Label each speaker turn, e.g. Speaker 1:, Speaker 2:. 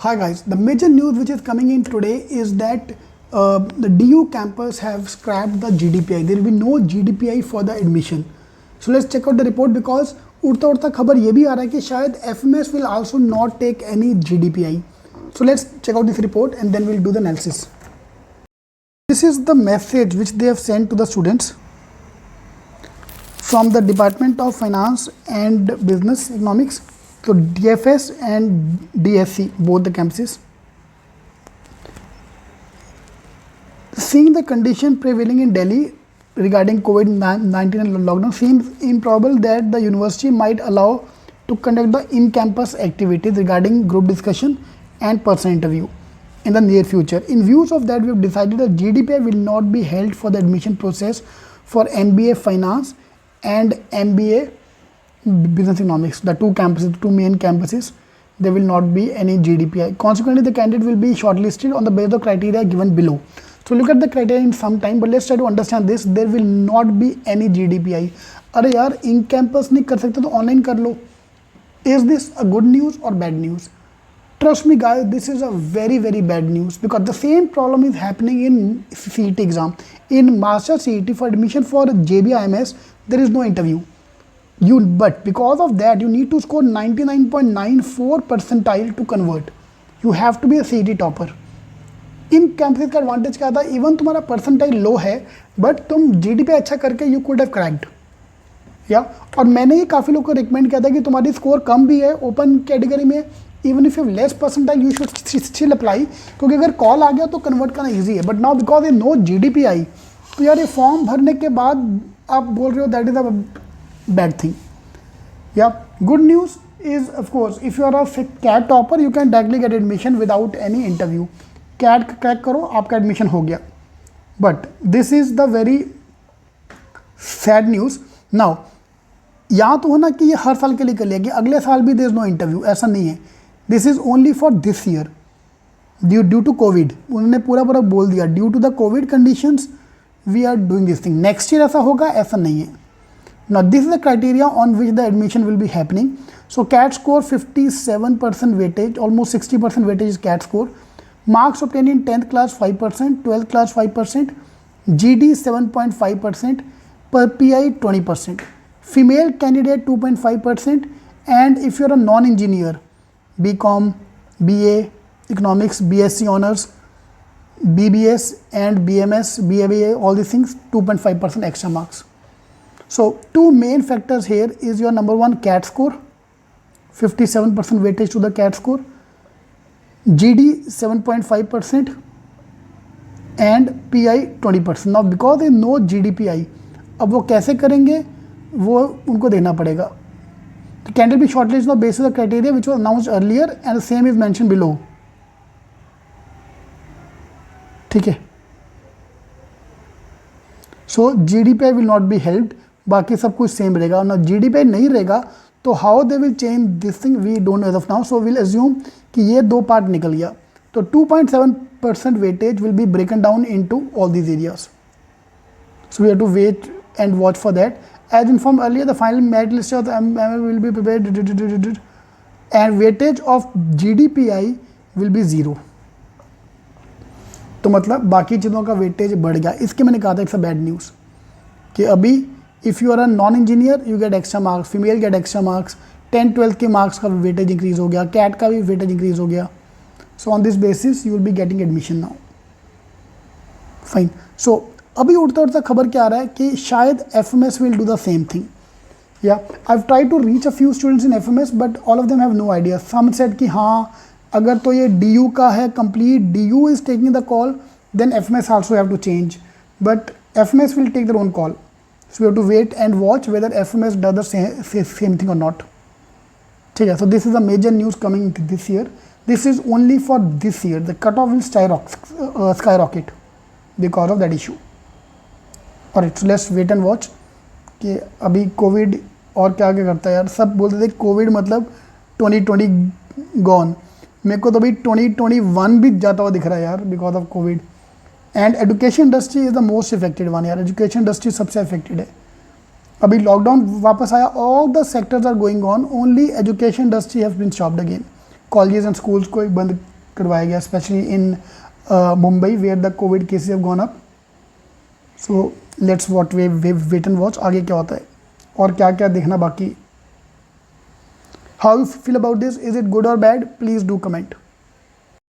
Speaker 1: Hi guys, the major news which is coming in today is that the DU campus have scrapped the GDPI. There will be no GDPI for the admission. So let's check out the report because उड़ता उड़ता खबर ये भी आ रहा है कि शायद FMS will also not take any GDPI. So let's check out this report and then we'll do the analysis. This is the message which they have sent to the students from the Department of Finance and Business Economics. So DFS and DSC, both the campuses. Seeing the condition prevailing in Delhi regarding COVID-19 and lockdown, seems improbable that the university might allow to conduct the in-campus activities regarding group discussion and personal interview in the near future. In views of that, we have decided that GDPI will not be held for the admission process for MBA Finance and MBA Business Economics, the two campuses, two main campuses. There will not be any GDPI. Consequently, the candidate will be shortlisted on the basis of criteria given below. So look at the criteria in some time, but let's try to understand this. There will not be any GDPI. अरे यार in campus नहीं कर सकते तो online कर लो. Is this a good news or bad news? Trust me guys, this is a very bad news because the same problem is happening in CET exam. In Master CET for admission for JBIMS, there is no interview. But because of that, you need to score 99.94 percentile to convert. You have to be a CET topper. In campuses का advantage क्या था, even तुम्हारा percentile लो है but तुम GDP अच्छा करके you could have cracked या. और मैंने ये काफ़ी लोगों को रिकमेंड किया था कि तुम्हारी स्कोर कम भी है ओपन कैटेगरी में, even if you less percentile you should still apply, क्योंकि अगर कॉल आ गया तो कन्वर्ट करना ईजी है. But now because a no GDPI, तो यार ये फॉर्म भरने के बाद आप बोल रहे हो that is a bad thing. या good news is of course if you are a CAT topper you can directly get admission without any interview. CAT crack करो, आपका एडमिशन हो गया. But this is the very sad news. Now यहाँ तो हो ना कि ये हर साल के लिए कर लिया कि अगले साल भी देयर इज नो इंटरव्यू, ऐसा नहीं है. This is only for this year due to COVID. उन्होंने पूरा बोल दिया due to the COVID conditions we are doing this thing. Next year ऐसा होगा, ऐसा नहीं है. Now this is the criteria on which the admission will be happening. So CAT score 57% weightage, almost 60% weightage is CAT score. Marks obtained in 10th class 5%, 12th class 5%, GD 7.5%, per PI 20%. Female candidate 2.5%, and if you're a non-engineer, BCom, BA, Economics, BSc Honors, BBS and BMS, BABA, all these things, 2.5% extra marks. So two main factors here is your number one CAT score, 57% weightage to the CAT score, GD 7.5% and PI 20%. Now because there is no GDPI, अब वो कैसे करेंगे वो उनको देना पड़ेगा. The candidate be shortlisted on the basis of the criteria which was announced earlier and the same is mentioned below. ठीक है. So GDPI will not be held. बाकी सब कुछ सेम रहेगा. ना जीडीपी नहीं रहेगा तो how they will change this thing we don't know as of now. So will assume कि ये दो पार्ट निकल गया. तो 2.7% weightage will be broken down into all these areas. So we have to wait and watch for that. As informed earlier the final merit list of will be prepared and weightage of GDPI will be 0. तो मतलब बाकी चीज़ों का weightage बढ़ गया. इसके मैंने कहा था इट्स अ बैड न्यूज़ कि अभी if you are a non engineer you get extra marks, female get extra marks, 10th-12th के मार्क्स का वेटेज इंक्रीज हो गया, कैट का भी वेटेज इंक्रीज हो गया. So on this basis you will be getting admission now. Fine. So अभी उड़ता खबर क्या आ रहा है कि शायद FMS will do the same thing. या I have try to reach a few students in FMS but all of them have no idea. Some said कि हाँ अगर तो ये DU का है, complete DU is taking the call, then FMS also have to change. But FMS will take their own call. So we have to wait and watch whether FMS does the same thing or not. ठीक है. So this is a major news coming this year. This is only for this year. The cutoff will skyrocket because of that issue. Alright, so let's wait and watch कि अभी Covid और क्या क्या करता है यार. सब बोलते थे कोविड मतलब 2020 गॉन. मेरे को तो अभी 2021 भी जाता हुआ दिख रहा है यार because of covid. And education industry is the most affected one यार. एजुकेशन इंडस्ट्री सबसे अफेक्टेड है. अभी लॉकडाउन वापस आया, all the sectors are going on, only education industry has been stopped again. Colleges and schools को बंद करवाया गया, specially in Mumbai where the covid cases have gone up. So let's wait and watch आगे क्या होता है और क्या क्या देखना बाकी. How you feel about this, is it good और बैड, प्लीज डू कमेंट.